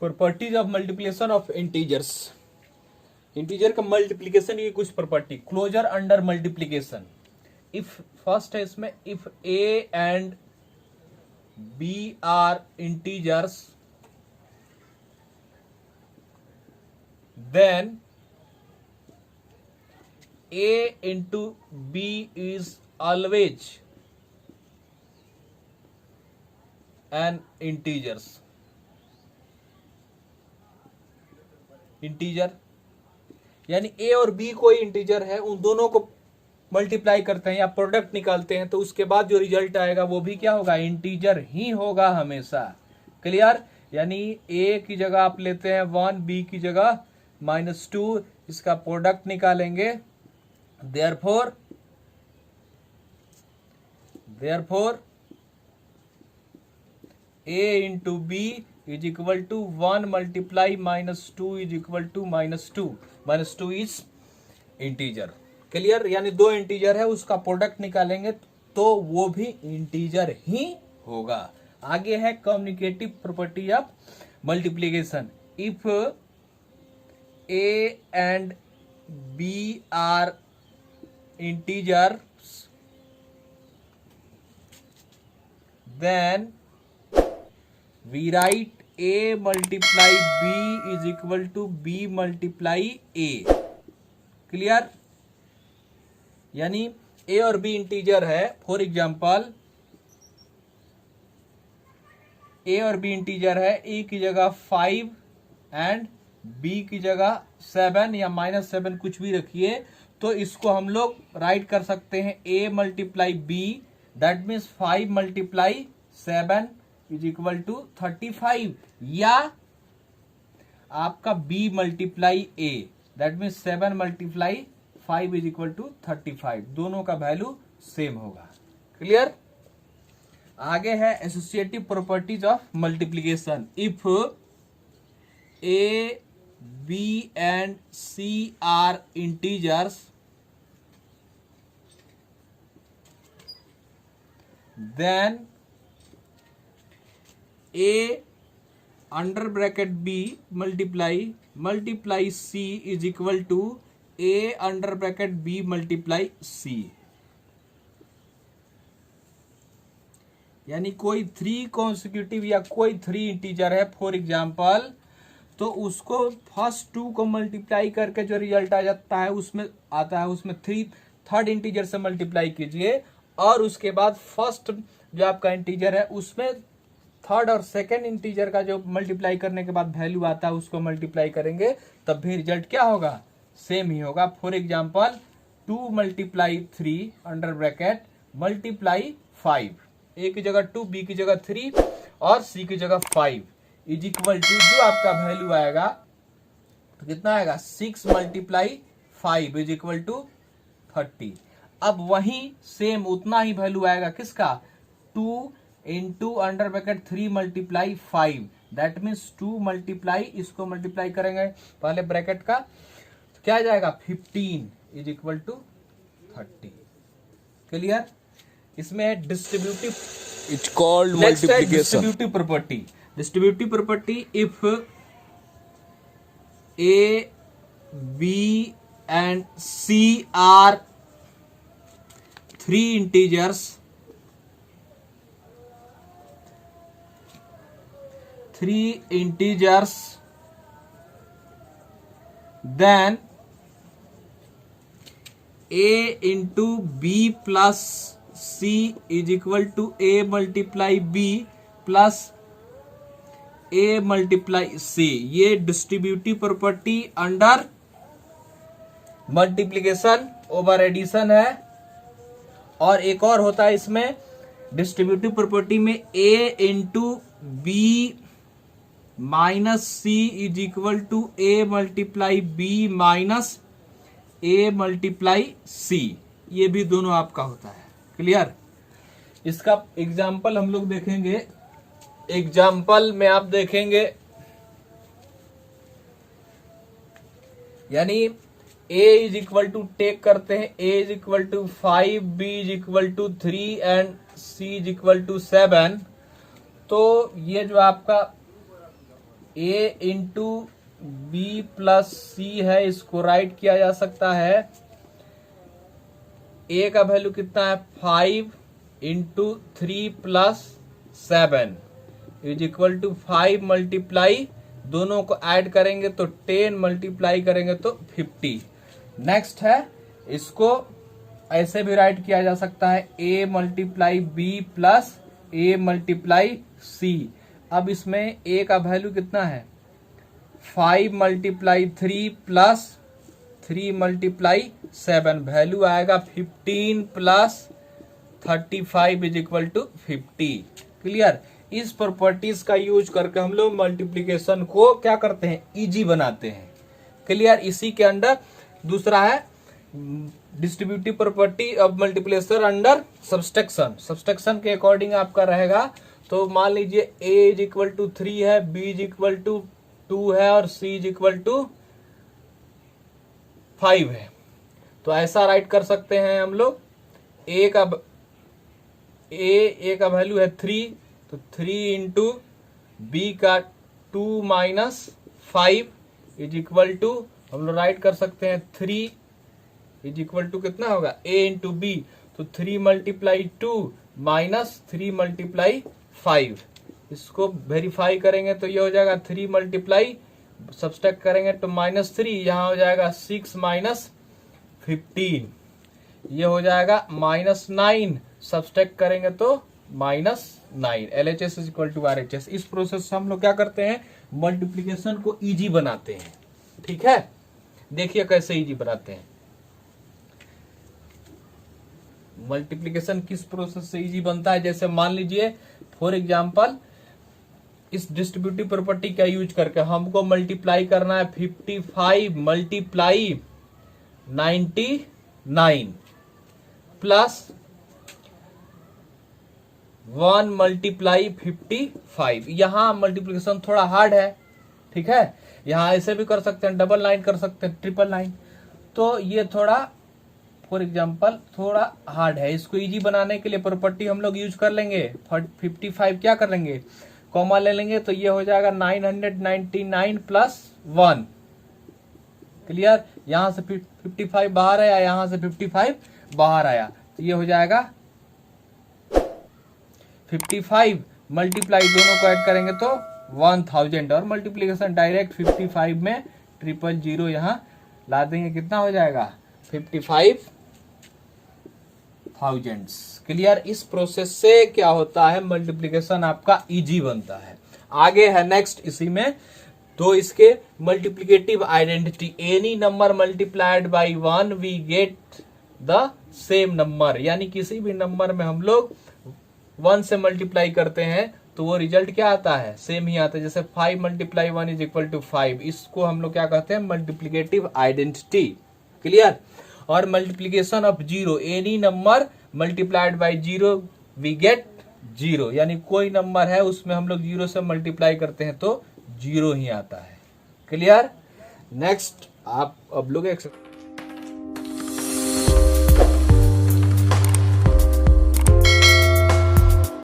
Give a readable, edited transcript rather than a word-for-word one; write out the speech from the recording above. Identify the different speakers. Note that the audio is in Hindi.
Speaker 1: Properties of multiplication of integers. Integer का मल्टीप्लिकेशन की कुछ property. Closure under multiplication. If first है इसमें, if a and b are integers then a into b is always an integers। Integer यानी a और b कोई इंटीजर है, उन दोनों को मल्टीप्लाई करते हैं या प्रोडक्ट निकालते हैं तो उसके बाद जो रिजल्ट आएगा वो भी क्या होगा, इंटीजर ही होगा हमेशा। क्लियर? यानी a की जगह आप लेते हैं 1, b की जगह -2, इसका प्रोडक्ट निकालेंगे। Therefore a into b is equal to 1 multiply -2 is equal to -2। -2 is integer. Clear? यानी दो इंटीजर है, उसका प्रोडक्ट निकालेंगे तो वो भी इंटीजर ही होगा। आगे है communicative property of multiplication. If a and b are integers then we write a multiply b is equal to b multiply a। Clear? यानी a और b इंटीजर है। फॉर एग्जाम्पल a और b इंटीजर है, a की जगह 5 एंड b की जगह 7 या -7 कुछ भी रखिए, तो इसको हम लोग राइट कर सकते हैं a multiply b, that means 5 multiply 7 is equal to 35, या आपका b multiply a, that means 7 multiply 5 is equal to 35। दोनों का वैल्यू सेम होगा। क्लियर? आगे है associative properties of multiplication. If a b and c are integers then a under bracket b multiply c is equal to a under bracket b multiply c। यानी कोई 3 कॉन्सिक्यूटिव या कोई 3 इंटीजर है फॉर एग्जाम्पल, तो उसको फर्स्ट 2 को मल्टीप्लाई करके जो रिजल्ट आ जाता है उसमें आता है, उसमें थर्ड इंटीजर से मल्टीप्लाई कीजिए और उसके बाद फर्स्ट जो आपका इंटीजर है उसमें थर्ड और सेकंड इंटीजर का जो मल्टीप्लाई करने के बाद वैल्यू आता है उसको मल्टीप्लाई करेंगे, तब भी रिजल्ट क्या होगा, सेम ही होगा। For example 2 multiply 3 under bracket multiply 5, a की जगह 2, b की जगह 3 और c की जगह 5 इज इक्वल टू जो आपका वैल्यू आएगा तो कितना आएगा, 6 मल्टीप्लाई 5 इज इक्वल टू 30। अब वही सेम उतना ही वैल्यू आएगा किसका, 2 into under bracket 3 multiply 5, that means 2 multiply, इसको मल्टीप्लाई करेंगे पहले ब्रैकेट का तो क्या आ जाएगा, 15 इज इक्वल टू 30। क्लियर? इसमें distributive,
Speaker 2: it's called multiplication.
Speaker 1: Distributive property. Distributive property, if a b and c are 3 integers then a into b plus c is equal to a multiply b plus a multiply c। ये distributive property under multiplication over addition है। और एक और होता है इसमें डिस्ट्रीब्यूटिव प्रॉपर्टी में a into b minus c is equal to a multiply b minus a multiply c। ये भी दोनों आपका होता है। क्लियर? इसका एग्जाम्पल हम लोग देखेंगे। एग्जाम्पल में आप देखेंगे यानी a is equal to take करते हैं, a is equal to 5, b is equal to 3 and c is equal to 7। तो ये जो आपका a into b plus c है, इसको राइट किया जा सकता है। a का वैल्यू कितना है 5 into 3 plus 7 is equal to 5 multiply, दोनों को ऐड करेंगे तो 10 मल्टीप्लाई करेंगे तो 50। नेक्स्ट है, इसको ऐसे भी राइट किया जा सकता है a multiply B plus a multiply C. अब इसमें a का वैल्यू कितना है 5 मल्टीप्लाई 3 प्लस 3 मल्टीप्लाई 7, वैल्यू आएगा 15 plus 35 is equal to 50। Clear? इस प्रॉपर्टीज का यूज करके हम लोग मल्टीप्लीकेशन को क्या करते हैं, इजी बनाते हैं। क्लियर? इसी के अंडर दूसरा है distributive property of multiplication under subtraction. Subtraction के अकॉर्डिंग आपका रहेगा, तो मान लीजिए a इज इक्वल टू 3 है, b इज इक्वल टू 2 है और c इज इक्वल टू 5 है। तो ऐसा राइट कर सकते हैं हम लोग, a का वैल्यू है 3, तो 3 इंटू बी का 2 माइनस 5 इज इक्वल टू, हम लोग राइट कर सकते हैं 3 इज इक्वल टू कितना होगा a इंटू बी, तो 3 मल्टीप्लाई 2 माइनस 3 मल्टीप्लाई 5। इसको वेरीफाई करेंगे तो ये हो जाएगा 3 मल्टीप्लाई, सब्सट्रैक्ट करेंगे तो -3, यहाँ हो जाएगा 6 माइनस 15, ये हो जाएगा -9, सब्सट्रैक्ट करेंगे तो -9। LHS is equal to RHS। इस प्रोसेस से हम लोग क्या करते हैं, मल्टीप्लीकेशन को इजी बनाते हैं। ठीक है, देखिए कैसे इजी बनाते हैं। मल्टीप्लीकेशन किस प्रोसेस से इजी बनता है, जैसे मान लीजिए फॉर एग्जांपल इस डिस्ट्रीब्यूटिव प्रॉपर्टी का यूज करके हमको मल्टीप्लाई करना है 55 मल्टीप्लाई 99 प्लस 1 मल्टीप्लाई 55। यहां मल्टीप्लीकेशन थोड़ा हार्ड है, ठीक है, यहां ऐसे भी कर सकते हैं, डबल लाइन कर सकते हैं, ट्रिपल लाइन, तो ये थोड़ा फॉर एग्जांपल थोड़ा हार्ड है। इसको इजी बनाने के लिए प्रॉपर्टी हम लोग यूज कर लेंगे, 55 क्या कर लेंगे, कॉमा ले लेंगे, तो ये हो जाएगा 999 प्लस 1। क्लियर? यहां से 55 बाहर आया, यहां से 55 बाहर आया, तो ये हो जाएगा 55 मल्टीप्लाई, दोनों को ऐड करेंगे तो 1000, और मल्टीप्लीकेशन डायरेक्ट 55 में 000 यहां ला देंगे, कितना हो जाएगा 55,000। क्लियर? इस प्रोसेस से क्या होता है, मल्टीप्लीकेशन आपका इजी बनता है। आगे है नेक्स्ट इसी में, तो इसके multiplicative identity, any number multiplied by 1 we get the same number, यानी किसी भी नंबर में हम लोग 1 से मल्टीप्लाई करते हैं तो वो रिजल्ट क्या आता है, सेम ही आता है। जैसे 5 मल्टीप्लाई 1 इज इक्वल टू 5, इसको हम लोग क्या कहते हैं, मल्टीप्लिकेटिव आइडेंटिटी। क्लियर? और multiplication of 0, any number multiplied by 0 we get 0, यानी कोई नंबर है उसमें हम लोग 0 से मल्टीप्लाई करते हैं तो 0 ही आता है। क्लियर? नेक्स्ट आप अब लोग